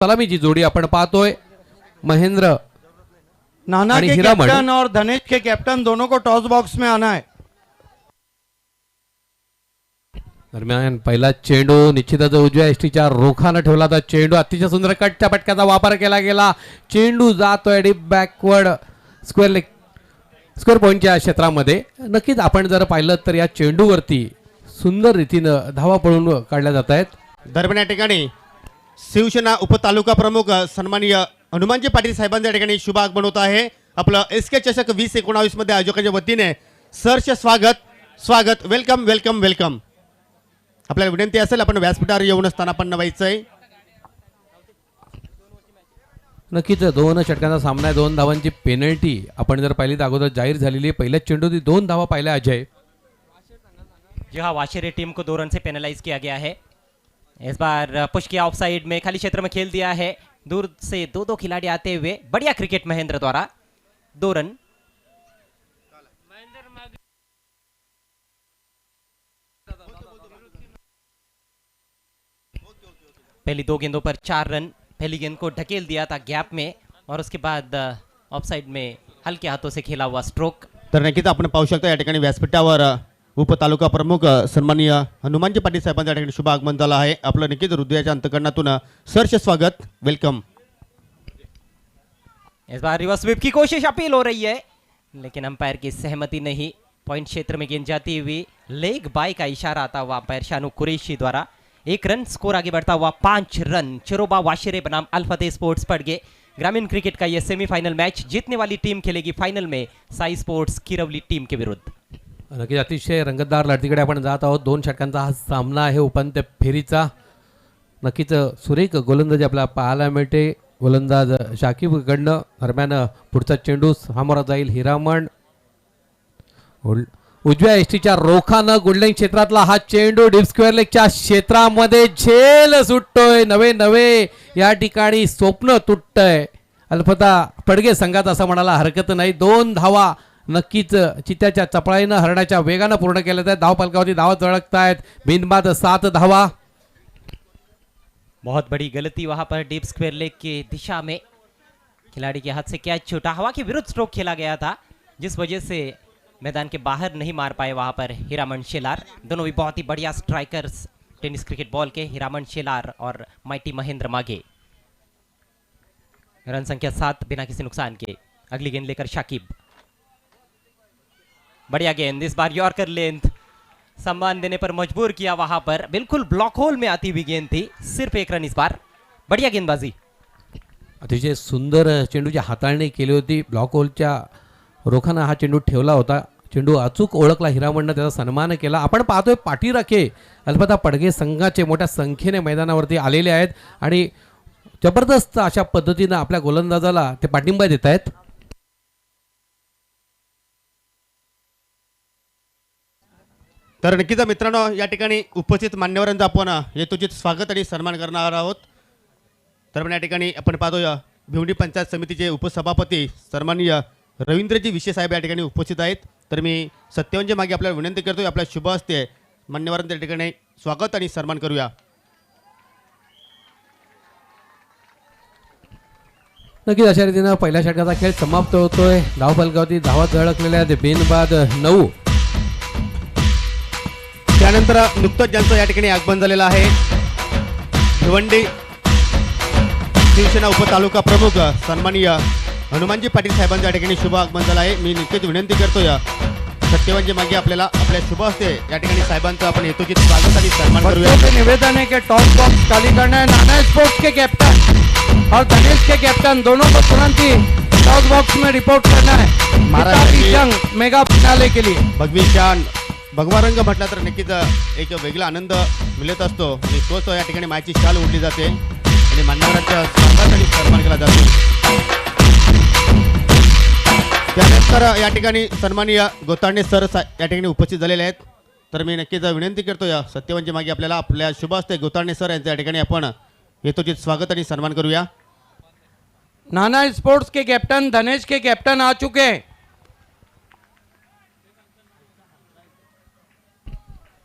सलामीची जोड़ी आपण पाहतोय महेंद्र नाना आणि के हिरामण। कैप्टन और धनेश के कैप्टन दोनों को टॉस बॉक्स में आना है। दरम्यान पहिला चेंडू निश्चितच उजव्या एसटीच्या रोखानं ठेवला होता। चेंडू अतिशय सुंदर कटच्या पटक्याचा वापर केला गेला। चेंडू जातोय डीप बॅकवर्ड स्क्वेअर पॉइंटच्या क्षेत्रामध्ये। नक्कीच आपण जर पाहिलं तर या चेंडूवरती सुंदर रीतीनं धावा पळून काढल्या जात आहेत। दरम्यान या ठिकाणी शिवसेना उपतालुका प्रमुख सन्माननीय हनुमानजी पाटील साहेबांच्या या ठिकाणी शुभ आगमन होत आहे। आपलं एसके चषक 2019 मध्ये आयोजकांच्या वतीने सहर्ष स्वागत वेलकम वेलकम वेलकम। आपल्याला विनंती असेल आपण व्यासपीठावर येऊन स्थानापन्न व्हायचंय। नक्कीच दोन षटकांचा सामना आहे। 2 धावांची पेनल्टी आपण जर पाहिली तर अगोदर जाहीर झालेली आहे। पहिल्याच चेंडूत 2 धावा पाहिल्या अजय। जी हाँ, वाशिरे टीम को 2 रन से पेनलाइज किया गया है। इस बार पुश किया ऑफ साइड में, खाली क्षेत्र में खेल दिया है। दूर से 2 खिलाड़ी आते हुए बढ़िया क्रिकेट महेंद्र द्वारा 2 रन। पहली 2 गेंदों पर 4 रन। पहली गेंद को ढकेल दिया था गैप में और उसके बाद ऑफ साइड में हल्के हाथों से खेला हुआ स्ट्रोक। तर नक्कीच आपण पाहू शकता या ठिकाणी व्यासपीठावर उपतालुका प्रमुख सन्माननीय हनुमानजी पाटील साहेबांच्या ठिकाणी शुभ आगमन झालं आहे। आपलं नक्कीच हृदयाच्या अंतकरणातून सहर्ष स्वागत वेलकम। इस बार रिवर्स स्वीप की कोशिश अपील हो रही है लेकिन अंपायर की सहमति नहीं। पॉइंट क्षेत्र में गेंद जाती हुई लेग बाय का इशारा आता हुआ अंपायर शानू कुरैशी द्वारा 1 रन। स्कोर आगे बढ़ता हुआ 5 रन। चिरोबा वाशिरे बनाम अल्फतेह स्पोर्ट्स पड़गे। ग्रामीण क्रिकेट का यह सेमीफाइनल मैच जीतने वाली टीम खेलेगी फाइनल में साई स्पोर्ट्स किरवली टीम के विरुद्ध। नक्कीच अतिशय रंगतदार लढतीकडे आपण जात आहोत। 2 षटकांचा हा सामना आहे उपांत्य फेरीचा। नक्कीच सुरेख गोलंदाजी आपल्याला पाहायला मिळते गोलंदाज शाकिबकडनं। दरम्यान पुढचा चेंडू सामोरा जाईल हिरामण। उजव्या एसटीच्या रोखानं गोल्डन क्षेत्रातला हा चेंडू डीप स्क्वेअर लेगच्या क्षेत्रामध्ये झेल सुटतोय। नवे या ठिकाणी स्वप्न तुटतंय अल्फता पडगे संघात असं म्हणायला हरकत नाही। 2 धावा नक्कीच चित्त्याच्या चपळाईनं हरण्याच्या वेगानं पूर्ण केल्या आहेत। धाव फलकावरती धावा झळकत आहेत। बिनबाद 7 धावा। बहुत बड़ी गलती वहां पर डीप स्क्वायर लेग की दिशा में खिलाड़ी के हाथ से कैच छूटा। हवा के विरुद्ध स्ट्रोक खेला गया था जिस वजह से मैदान के बाहर नहीं मार पाए वहां पर हिरामन शेलार। दोनों भी बहुत ही बढ़िया स्ट्राइकर्स टेनिस क्रिकेट बॉल के, हिरामन शेलार और माइटी महेंद्र मागे। रन संख्या 7 बिना किसी नुकसान के। अगली गेंद लेकर शाकिब। बढ़िया गेंद, इस बार यॉर्कर लेंथ सम्मान देने पर मजबूर किया। वहां पर बिल्कुल ब्लॉक होल में आती हुई गेंद थी। सिर्फ 1 रन इस बार। बढ़िया गेंदबाजी। अतिशय सुंदर चेंडूची हाताळणी केली होती। ब्लॉक होलच्या रोखानं हा चेंडू ठेवला होता। चेंडू अचूक ओळखला हिरामणनं, त्याचा सन्मान केला। आपण पाहतोय पाठीराखे अल्फता पडगे संघाचे मोठ्या संख्येने मैदानावरती आलेले आहेत आणि जबरदस्त अशा पद्धतीनं आपल्या गोलंदाजाला ते पाठिंबा देत आहेत। तर नक्कीच मित्रांनो या ठिकाणी उपस्थित मान्यवरांचा आपण यथोचित स्वागत आणि सन्मान करणार आहोत। तर या ठिकाणी आपण पाहतोय भिवंडी पंचायत समितीचे उपसभापती सन्माननीय रवींद्रजी विशे साहेब या ठिकाणी उपस्थित आहेत। तर मी सत्यवंजे मागे आपल्याला विनंती करतोय आपल्या शुभ हस्ते मान्यवरांच्या ठिकाणी स्वागत आणि सन्मान करूया। नक्कीच अशा रीतीनं पहिल्या षटकाचा खेळ समाप्त होतोय। धाव फलकावरती धावा झळकलेल्या आहेत। बिनबाद 9। त्यानंतर नुकतंच ज्यांचं या ठिकाणी आगमन झालेलं आहे भिवंडी शिवसेना उपतालुका प्रमुख सन्माननीय हनुमानजी पाटील साहेबांच्या या ठिकाणी शुभ आगमन झालं आहे। मी निश्चित विनंती करतोय सत्यवंजी मागे आपल्याला आपल्या शुभ हस्ते या ठिकाणी साहेबांचं आपण यथोचित स्वागत आणि सन्मान करूया। बच्चों से निवेदन है कि टॉस बॉक्स खाली करना है। नाना स्पोर्ट्स के कैप्टन और धनेश के कैप्टन दोनों को तुरंत ही टॉस बॉक्स में रिपोर्ट करना है खिताबी जंग मेगा फिनाले के लिए। भगवी शान भगवा रंग म्हटला तर नक्कीच एक वेगळा आनंद मिळत असतो आणि तोच या ठिकाणी मायची शाल उडली जाते आणि मान्यवरांच्या स्वागत आणि सन्मान केला जातो। त्यानंतर या ठिकाणी सन्माननीय गोतांडे सर या ठिकाणी उपस्थित झालेले आहेत। तर मी नक्कीच विनंती करतोय सत्यवंजी मागे आपल्याला आपल्या शुभ हस्ते गोतांडे सर यांच्या या ठिकाणी आपण यथोचित स्वागत आणि सन्मान करूया। नाना स्पोर्ट्स के कैप्टन धनेश के कैप्टन आ चुके हैं।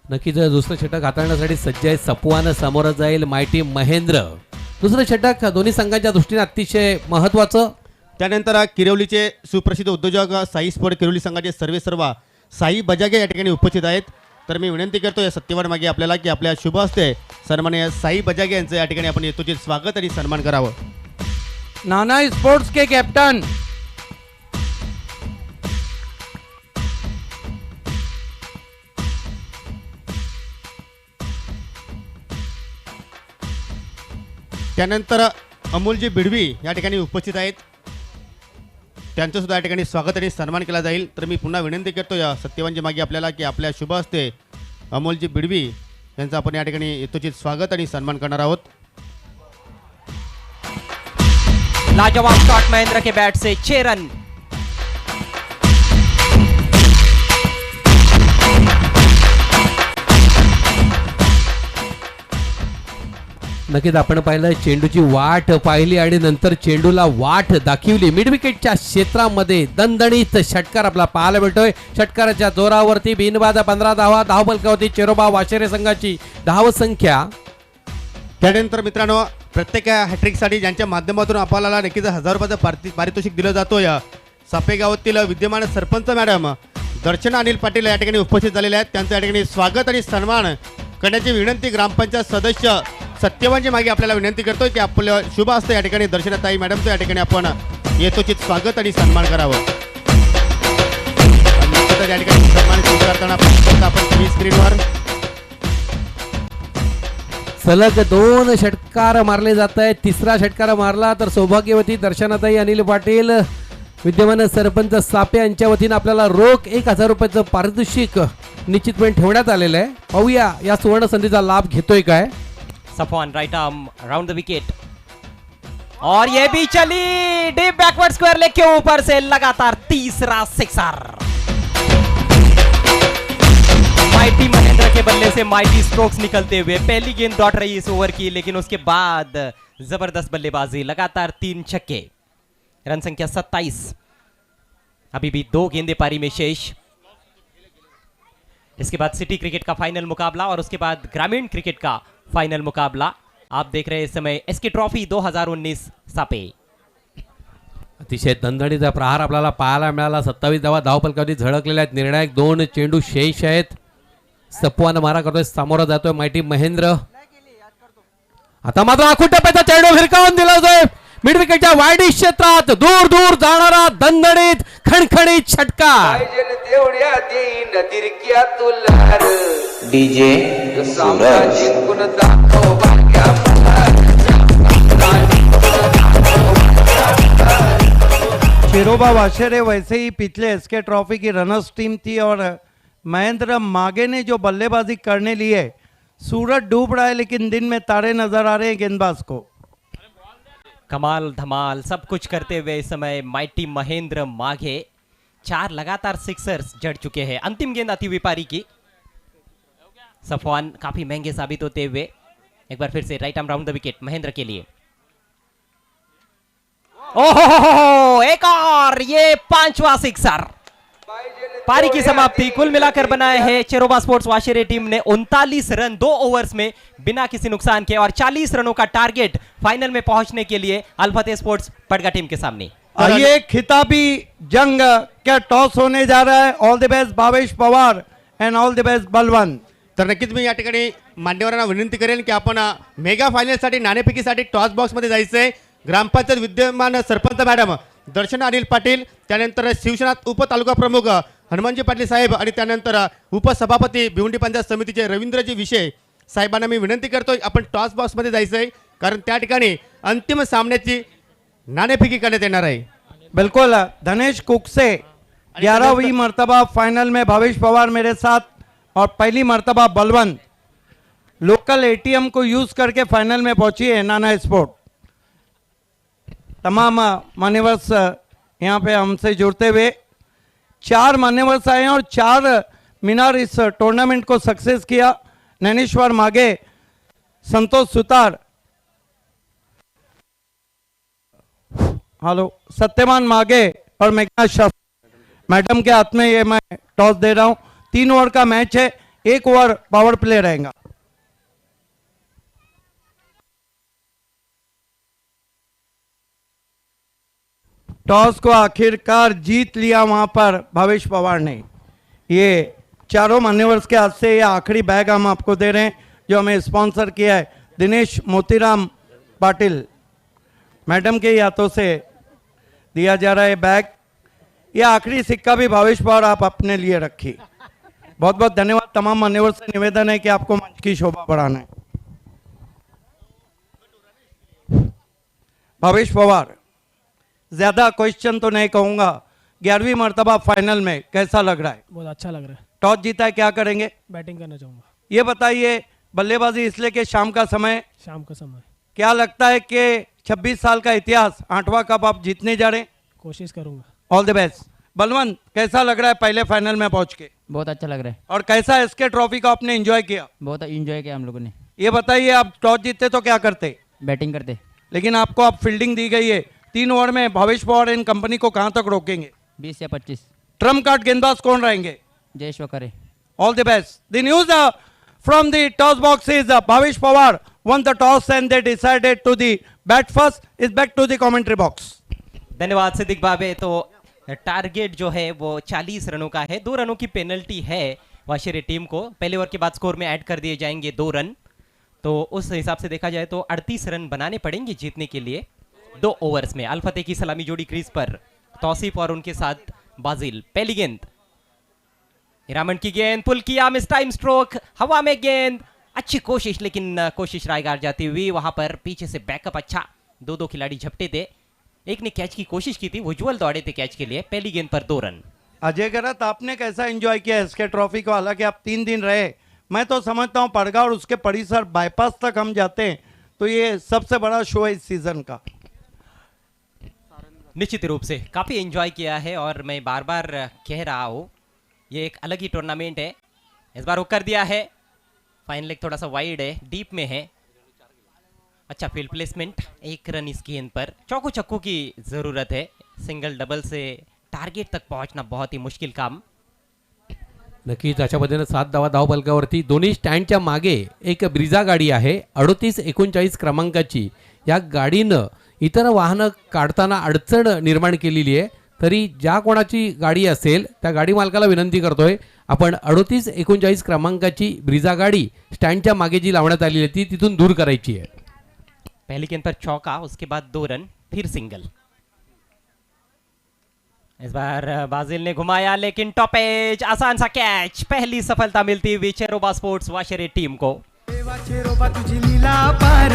नक्कीच दुसरं षटक हाताळण्यासाठी सज्ज आहे। सपवान समोर जाईल माइटी महेंद्र। दुसरं षटक दोन्ही संघांच्या दृष्टीने अतिशय महत्वाचं. त्यानंतर किरवलीचे सुप्रसिद्ध उद्योजक साई स्पोर्ट किरवली संघाचे सर्वेसर्वा साई बजागे या ठिकाणी उपस्थित आहेत. तर मी विनंती करतो या सत्यवान मागे आपल्याला की आपल्या शुभ हस्ते सन्माननीय साई बजागे यांचं या ठिकाणी आपण यथोचित स्वागत आणि सन्मान करावं. नाना स्पोर्ट्स के कैप्टन त्यानंतर अमोलजी बिडवी या ठिकाणी उपस्थित आहेत. त्यांचं सुद्धा या ठिकाणी स्वागत आणि सन्मान केला जाईल. तर मी पुन्हा विनंती करतो या सत्यवानजी मागे आपल्याला की आपल्या शुभ हस्ते अमोलजी बिडवी यांचं आपण या ठिकाणी यथोचित स्वागत आणि सन्मान करणार आहोत. लाजवाब शॉट महेंद्र के बैट से 6 रन. नक्कीच आपण पाहिलं चेंडूची वाट पाहिली आणि नंतर चेंडूला वाट दाखवली. मिड विकेटच्या क्षेत्रामध्ये दणदणीत षटकार आपला पाहायला मिळतोय. षटकाराच्या जोरावरती बिनबाद 15 धावा धावफलकावरती चेरोबा वाशेरे संघाची धाव संख्या. त्यानंतर मित्रांनो प्रत्येक हॅट्रिकसाठी ज्यांच्या माध्यमातून आपल्याला नक्कीच 1000 रुपयाचं पारितोषिक दिलं जातो या सापेगावातील विद्यमान सरपंच मॅडम दर्शना अनिल पाटील या ठिकाणी उपस्थित झालेले आहेत. त्यांचं या ठिकाणी स्वागत आणि सन्मान करण्याची विनंती ग्रामपंचायत सदस्य सत्यवानजी मागे आपल्याला विनंती करतोय की आपल्या शुभ हस्ते या ठिकाणी दर्शनाताई मॅडमचं या ठिकाणी आपण यथोचित स्वागत आणि सन्मान करावं. आणि या ठिकाणी सन्मान स्वीकारताना आपण टीव्ही स्क्रीनवर सलग 2 षटकार मारले जात आहेत. तिसरा षटकार मारला तर सौभाग्यवती दर्शनाताई अनिल पाटील विद्यमान सरपंच सापे यांच्या वतीनं आपल्याला रोख 1000 रुपयाचं पारितोषिक निश्चितपणे ठेवण्यात आलेलं आहे. पाहूया या सुवर्ण संधीचा लाभ घेतोय काय. Safwan right arm around the wicket और ये भी चली डीप बैकवर्ड स्क्वायर लेग के ऊपर से लगातार तीसरा सिक्सर. माइटी महेंद्र के बल्ले से माइटी स्ट्रोक्स निकलते हुए पहली गेंद डॉट रही इस ओवर की, लेकिन उसके बाद जबरदस्त बल्लेबाजी, लगातार 3 छक्के. रन संख्या 27. अभी भी 2 गेंदे पारी में शेष. इसके बाद सिटी क्रिकेट का फाइनल मुकाबला और उसके बाद ग्रामीण क्रिकेट का फाइनल मुकाबला. आप देख रहे हैं इस समय एसके ट्रॉफी 2019 सापे. अतिशय दणदणीचा प्रहार आपल्याला पाहायला मिळाला. 27 धावा धावफलकावरती झळकलेल्या आहेत. निर्णायक 2 चेंडू शेष आहेत. सपवान मारा करतोय, सामोरा जातोय माइटी महेंद्र. आता मात्र आखून टप्प्याचा चेंडू भिरकावून दिला जातोय मिड विकेटच्या वायडी क्षेत्रात. दूर दूर जाणारा दणदणीत खणखणीत षटकार. डीजे चिरोबा वाशेरे वैसे ही पिछले एसके ट्रॉफी की रनर्स टीम थी और महेंद्र मागे ने जो बल्लेबाजी करने ली है, सूरज डूब रहा है लेकिन दिन में तारे नजर आ रहे हैं गेंदबाज को. कमाल धमाल सब कुछ करते हुए इस समय माइटी महेंद्र माघे 4 लगातार सिक्सर्स जड़ चुके हैं. अंतिम गेंद आती हुई पारी की. सफवान काफी महंगे साबित होते हुए एक बार फिर से right arm round the wicket Mahendra के लिए. ओहो एक और ये 5वां सिक्सर. पारी की समाप्ति. कुल मिलाकर बनाए हैं चेरोबा स्पोर्ट्स वाशेरे टीम ने 39 रन 2 ओवर्स में बिना किसी नुकसान के और 40 रनों का टारगेट फाइनल में पहुंचने के लिए अलफतेह स्पोर्ट्स पडगा टीम के सामने. ये खिताबी जंग क्या टॉस होने जा रहा है. All the best Bhavesh Pawar end all the best Balwant. तर नक्कीच मी या ठिकाणी मान्यवरांना विनंती करेन की आपण मेगा फायनलसाठी नाणेफेकीसाठी टॉस बॉक्समध्ये जायचंय. ग्रामपंचायत विद्यमान सरपंच मॅडम दर्शना अनिल पाटील, त्यानंतर शिवसेना उपतालुका प्रमुख हनुमानजी पाटील साहेब आणि त्यानंतर उपसभापती भिवंडी पंचायत समितीचे रवींद्रजी विषय साहेबांना मी विनंती करतोय आपण टॉस बॉक्समध्ये जायचंय कारण त्या ठिकाणी अंतिम सामन्याची नाणेफेकी करण्यात येणार आहे. बिल्कुल. धनेश कुकसे 11वीं मर्तबा फाइनल में, भावेश पवार मेरे साथ और पहली मर्तबा बलवंत लोकल एटीएम को यूज करके फाइनल में पहुंची है नाना स्पोर्ट. तमाम मान्यवर्स यहाँ पे हमसे जुड़ते हुए 4 मान्यवर्स आए हैं और 4 मीनार इस टूर्नामेंट को सक्सेस किया. नैनेश्वर मागे, संतोष सुतार, हेलो, सत्यवान मागे और मेघनाथ शास्त्री. मैडम के हाथ में ये मैं टॉस दे रहा हूं. 3 ओवर का मैच है, 1 ओवर पावर प्ले रहेगा. टॉस को आखिरकार जीत लिया वहां पर भावेश पवार ने। ये चारों मान्यवर्स के हाथ से ये आखिरी बैग हम आपको दे रहे हैं जो हमें स्पॉन्सर किया है दिनेश मोतीराम पाटिल मैडम के हाथों से दिया जा रहा है बैग। ये आखिरी सिक्का भी भावेश पवार आप अपने लिए रखिए। बहुत बहुत धन्यवाद। तमाम मान्यवर्स से निवेदन है कि आपको मंच की शोभा बढ़ाना है। भावेश पवार, ज्यादा क्वेश्चन तो नहीं कहूंगा, 11वीं मर्तबा फाइनल में कैसा लग रहा है? बहुत अच्छा लग रहा है। टॉस जीता है, क्या करेंगे? बैटिंग करना चाहूँगा। ये बताइए, बल्लेबाजी इसलिए कि शाम का समय, शाम का समय क्या लगता है कि 26 साल का इतिहास 8वां कप आप जीतने जा रहे हैं? कोशिश करूँगा। All the best. बलवंत, कैसा लग रहा है पहले फाइनल में पहुंच के? बहुत अच्छा लग रहा है। और कैसा एसके ट्रॉफी को आपने एंजॉय किया? बहुत इंजॉय किया हम लोगों ने। ये बताइए, आप टॉस जीतते तो क्या करते? बैटिंग करते। लेकिन आपको अब फील्डिंग दी गई है। 3 ओवर में भावेश पवार इन कंपनी को कहां तक रोकेंगे? 20 या 25। ट्रम्प कार्ड गेंदबाज कौन रहेंगे? Jayesh Thackeray. All the best. The news from the toss box is Bhavesh Pawar won the toss and they decided to the bat first. Is back to the commentary box. धन्यवाद सिद्दीक बाबे। तो टारगेट जो है वो 40 रनों का है। 2 रनों की पेनल्टी है वाशिरे टीम को। पहले ओवर के बाद स्कोर में ऐड कर दिए जाएंगे 2 रन। तो उस हिसाब से देखा जाए तो 38 रन बनाने पड़ेंगे जीतने के लिए 2 ओवर्स में। अल फतेह की सलामी जोड़ी क्रीज पर, तौसीफ और उनके साथ बाजिल। पहली गेंद, हिरामन की गेंद, पुल किया, मिस टाइम स्ट्रोक, हवा में गेंद, अच्छी कोशिश, लेकिन कोशिश रायगार जाती हुई। वहां पर पीछे से बैकअप अच्छा, 2-2 खिलाड़ी झपटे थे। एक ने कैच की कोशिश की थी, उज्जवल दौड़े थे कैच के लिए। पहली गेंद पर 2 रन। अजय गरत, आपने कैसा एंजॉय किया एसके ट्रॉफी को? हालांकि आप 3 दिन रहे, मैं तो समझता हूं पड़गा और उसके परिसर बाईपास तक हम जाते हैं तो ये सबसे बड़ा शो है इस सीजन का। निश्चित रूप से काफी एंजॉय किया है और मैं बार बार कह रहा हूँ ये एक अलग ही टूर्नामेंट है। इस बार हुक कर दिया है, फाइन लेग थोड़ा सा वाइड है, डीप में है। अच्छा फील्ड प्लेसमेंट, 1 रन इस गेंद पर। चौको छक्कों की जरूरत है, सिंगल डबल से टारगेट तक पहुंचना बहुत ही मुश्किल काम। नक्कीच अशा पद्धतीने 7 धावा धावफलकावरती दोन्ही स्टँडच्या मागे एक ब्रिझा गाडी आहे 3839 क्रमांकाची। या गाडीनं इतर वाहनं काढताना अडचण निर्माण केलेली आहे। तरी ज्या कोणाची गाडी असेल त्या गाडी मालकाला विनंती करतोय, आपण 3839 क्रमांकाची ब्रिझा गाडी स्टँडच्या मागे जी लावण्यात आलेली आहे ती तिथून दूर करायची आहे। पहली गेंद पर चौका, उसके बाद 2 रन, फिर सिंगल। इस बार बाजिल ने घुमाया लेकिन टॉप एज, आसान सा कैच। पहली सफलता मिलती हुई चेरोबा स्पोर्ट्स वाशिरे टीम को। देवा चेरोबा तुझी लीला पार,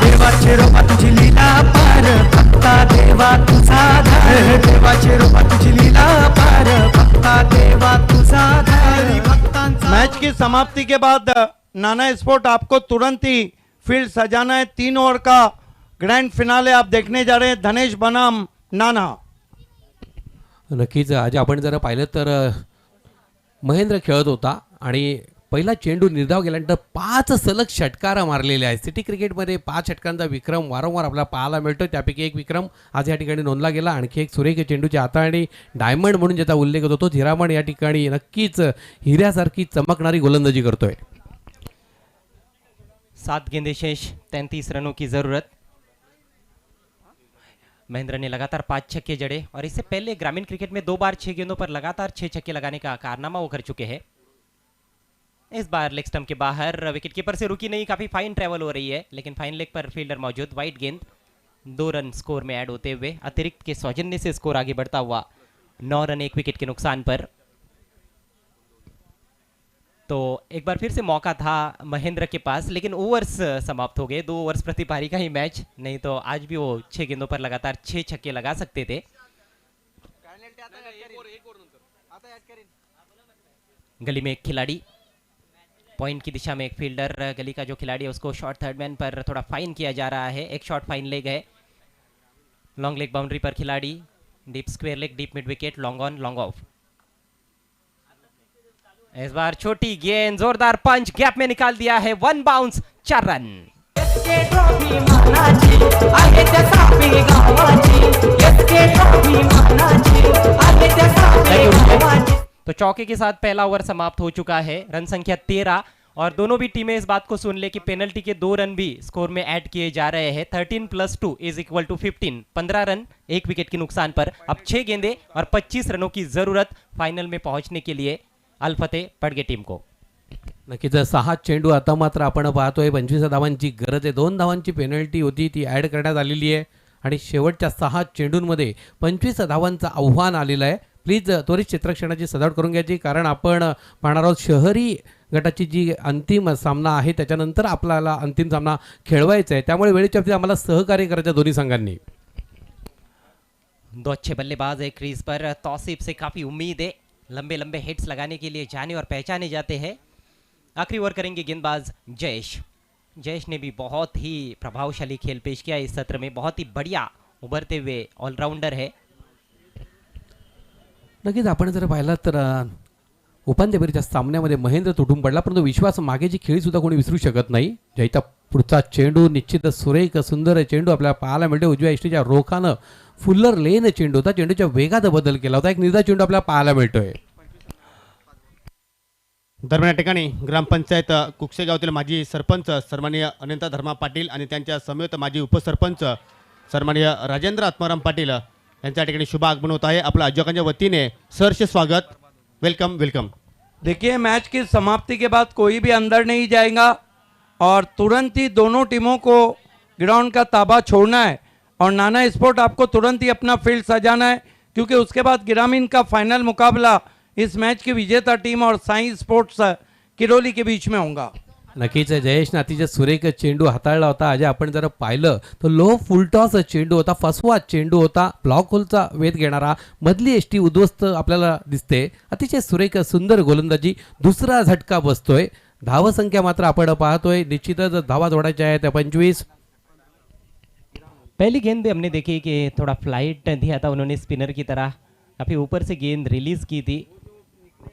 देवा चेरोबा तुझी लीला पार, भक्ता देवा तुझा धार, देवा चेरोबा तुझी लीला पार, भक्ता देवा तुझा धार, भक्तांचा। मैच की समाप्ति के बाद नाना स्पोर्ट आपको तुरंत ही फील्ड सजाना है। 3 ओवर का ग्रैंड फिनाले आप देखने जा रहे हैं। धनेश बनाम नाना। नक्कीच आज आपण जर पाहिलं तर महेंद्र खेळत होता आणि पहिला चेंडू निर्धाव गेल्यानंतर 5 सलग षटकार मारलेले आहेत। सिटी क्रिकेटमध्ये 5 षटकांचा विक्रम वारंवार आपल्याला पाहायला मिळतो। त्यापैकी एक विक्रम आज या ठिकाणी नोंदला गेला। आणखी एक सुरेख चेंडूची हाताळणी, डायमंड म्हणून ज्याचा उल्लेख होतो तो हिरामण या ठिकाणी नक्कीच हिऱ्यासारखी चमकणारी गोलंदाजी करतोय। 7 गेंदें शेष, 33 रनों की जरूरत। महेंद्र ने लगातार 5 छक्के जड़े और इससे पहले ग्रामीण क्रिकेट में 2 बार 6 गेंदों पर लगातार 6 छक्के लगाने का कारनामा वो कर चुके हैं। इस बार लेग स्टंप के बाहर, विकेट कीपर से रुकी नहीं, काफी फाइन ट्रेवल हो रही है, लेकिन फाइन लेग पर फील्डर मौजूद। वाइड गेंद, 2 रन स्कोर में ऐड होते हुए अतिरिक्त के सौजन्य से स्कोर आगे बढ़ता हुआ 9 रन 1 विकेट के नुकसान पर। तो एक बार फिर से मौका था महेंद्र के पास, लेकिन ओवर्स समाप्त हो गए। 2 ओवर्स प्रति पारी का ही मैच, नहीं तो आज भी वो 6 गेंदों पर लगातार 6 छक्के लगा सकते थे। गली में एक खिलाड़ी, पॉइंट की दिशा में एक फील्डर, गली का जो खिलाड़ी है उसको शॉर्ट थर्ड मैन पर थोड़ा फाइन किया जा रहा है। एक शॉर्ट फाइन लेग है, लॉन्ग लेग बाउंड्री पर खिलाड़ी, deep square leg, deep mid wicket, long on long off. इस बार छोटी गेंद, जोरदार पंच, गैप में निकाल दिया है, 1 बाउंस, 4 रन। एसके ट्रॉफी मानाची आहे त्या सापी गावाची, एसके ट्रॉफी मानाची आहे त्या सापी गावाची। तो चौके के साथ पहला ओवर समाप्त हो चुका है। रन संख्या 13 और दोनों भी टीमें इस बात को सुन ले कि पेनल्टी के 2 रन भी स्कोर में ऐड किए जा रहे हैं। 13 + 2 = 15। 15 रन 1 विकेट के नुकसान पर। अब 6 गेंदे और 25 रनों की जरूरत फाइनल में पहुंचने के लिए अल्फते पडगे टीम को। नक्कीच 6 चेंडू आता मात्र आपण पाहतोय 25 धावांची गरज आहे। 2 धावांची पेनल्टी होती ती ॲड करण्यात आलेली आहे आणि शेवटच्या 6 चेंडूंमध्ये 25 धावांचं आव्हान आलेलं आहे। प्लीज त्वरित क्षेत्ररक्षणाची सजावट करून घ्यायची, कारण आपण पाहणार आहोत शहरी गटाची जी अंतिम सामना आहे त्याच्यानंतर आपल्याला अंतिम सामना खेळवायचा आहे, त्यामुळे वेळेच्या बाबतीत आम्हाला सहकार्य करायचं दोन्ही संघांनी। 2 अच्छे बल्लेबाज है क्रीज पर। तौसीफ से काफी उम्मीद है, लंबे लंबे हिट्स लगाने के लिए जाने और पहचाने जाते हैं। आखिरी ओवर करेंगे गेंदबाज जयेश। जयेश ने भी बहुत ही प्रभावशाली खेल पेश किया इस सत्र में। बहुत ही बढ़िया उभरते हुए ऑलराउंडर है। नक्कीच आपण जर पाहिलं तर उपांत्य फेरीच्या सामन्यामध्ये महेंद्र तुटून पडला, परंतु विश्वास मागेची खेळी सुद्धा कोणी विसरू शकत नाही। जयचा पुढचा चेंडू निश्चितच सुरेख सुंदर चेंडू आपल्याला पाहायला मिळतो। उजव्या इष्टीच्या रोखानं फुल्लर लेन चेंडू होता, चेंडूच्या वेगात बदल केला होता, एक निर्धार चेंडू आपल्याला पाहायला मिळतोय। दरम्यान या ठिकाणी ग्रामपंचायत कुकसे गावातील माजी सरपंच सन्माननीय अनंता धर्मा पाटील आणि त्यांच्या समवेत माजी उपसरपंच सन्माननीय राजेंद्र आत्माराम पाटील यांच्या ठिकाणी शुभ आगमन होत आहे। आपल्या आयोजकांच्या वतीने सहर्ष स्वागत, वेलकम वेलकम। देखिए मैच की समाप्ति के बाद कोई भी अंदर नहीं जाएगा और तुरंत ही दोनों टीमों को ग्राउंड का ताबा छोड़ना है और नाना स्पोर्ट आपको तुरंत ही अपना फील्ड सजाना है, क्योंकि उसके बाद ग्रामीण का फाइनल मुकाबला इस मैच की विजेता टीम और साई स्पोर्ट्स किरोली के बीच में होगा। नक्कीच जयेशने अतिशय सुरेख चेंडू हाताळला होता। आज आपण जर पाहिलं तर लो फुलटॉस चेंडू होता, फसवा चेंडू होता, ब्लॉक होलचा वेध घेणारा, मधली एसटी उद्ध्वस्त आपल्याला दिसते। अतिशय सुरेख सुंदर गोलंदाजी, दुसरा झटका बसतोय। धावसंख्या मात्र आपण पाहतोय निश्चितच धावा जोडायच्या आहेत 25। पहली गेंद भी हमने देखी कि थोड़ा फ्लाइट दिया था उन्होंने स्पिनर की तरह, काफी ऊपर से गेंद रिलीज की थी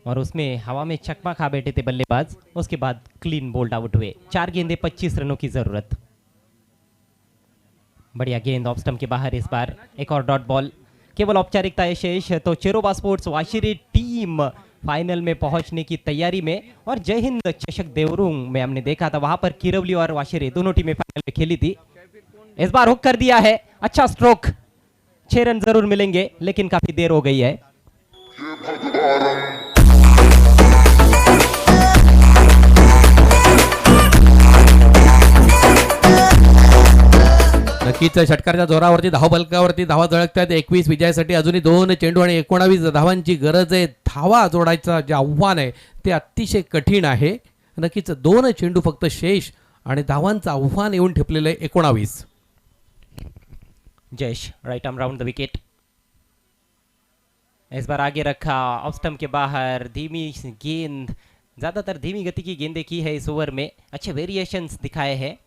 और उसमें हवा में चकमा खा बैठे थे बल्लेबाज। उसके बाद क्लीन बोल्ड आउट हुए। 4 गेंदे 25 रनों की जरूरत। बढ़िया गेंद ऑफ स्टंप के बाहर। इस बार एक और डॉट बॉल। केवल औपचारिकता है शेष, तो चेरोबा स्पोर्ट्स वाशिरी टीम फाइनल में पहुंचने की तैयारी में। और जय हिंद चषक देवरुंग में हमने देखा था, वहां पर किरवली और वाशिरी दोनों टीमें फाइनल में खेली थी। इस बार हुक कर दिया है, अच्छा स्ट्रोक। 6 रन जरूर मिलेंगे लेकिन काफी देर हो गई है। नक्कीच षटकाराच्या जोरावरती धावफलकावरती धावा झळकतात। 21 विजयासाठी अजूनही 2 चेंडू आणि 19 धावांची गरज आहे। धावा जोडायचं जे आव्हान आहे ते अतिशय कठीण आहे। नक्कीच 2 चेंडू फक्त शेष आणि धावांचं आव्हान येऊन ठेपलेलं आहे 19। Jayesh right arm round the wicket. इस बार आगे रखा, ऑफ स्टंप के बाहर। धीमी गेंद, ज्यादातर धीमी गति की गेंदें की है इस ओवर में। अच्छे वेरिएशंस दिखाए हैं।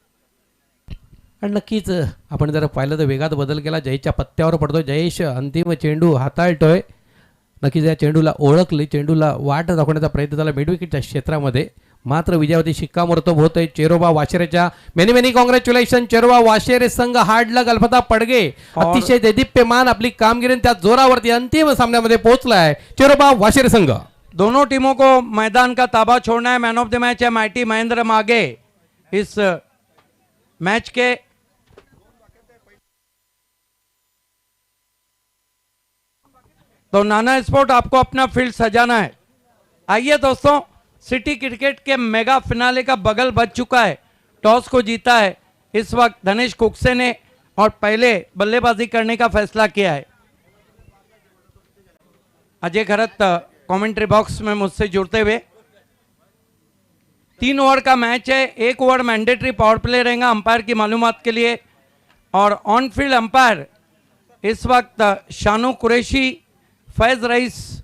आणि नक्कीच आपण जर पाहिलं तर वेगात बदल केला, जयेशच्या पत्त्यावर पडतोय। जयेश अंतिम चेंडू हाताळतोय। नक्कीच या चेंडूला ओळखली, चेंडूला वाट दाखवण्याचा प्रयत्न झाला मिड विकेटच्या क्षेत्रामध्ये, मात्र विजयावरती शिक्कामोर्तब होतोय चेरोबा वाशेरेच्या। Many many congratulation Cheroba Washere संघ। हार्डला गलफता पडगे अतिशय देदीप्यमान आपली कामगिरी त्या जोरावरती अंतिम सामन्यामध्ये पोहोचलाय चेरोबा वाशेरे संघ। दोनों टीमों को मैदान का ताबा छोड़ना है। मैन ऑफ द मैच है माइटी महेंद्र मागे इस मैच के। तो नाना स्पोर्ट आपको अपना फील्ड सजाना है। आइए दोस्तों, सिटी क्रिकेट के मेगा फिनाले का बगल बज चुका है। टॉस को जीता है इस वक्त धनेश कुकसे ने और पहले बल्लेबाजी करने का फैसला किया है। अजय खरत कमेंट्री बॉक्स में मुझसे जुड़ते हुए। 3 ओवर का मैच है, 1 ओवर मैंडेटरी पावर प्ले रहेगा अंपायर की मालूमात के लिए। और ऑन फील्ड अंपायर इस वक्त शानू कुरैशी, फैज रईस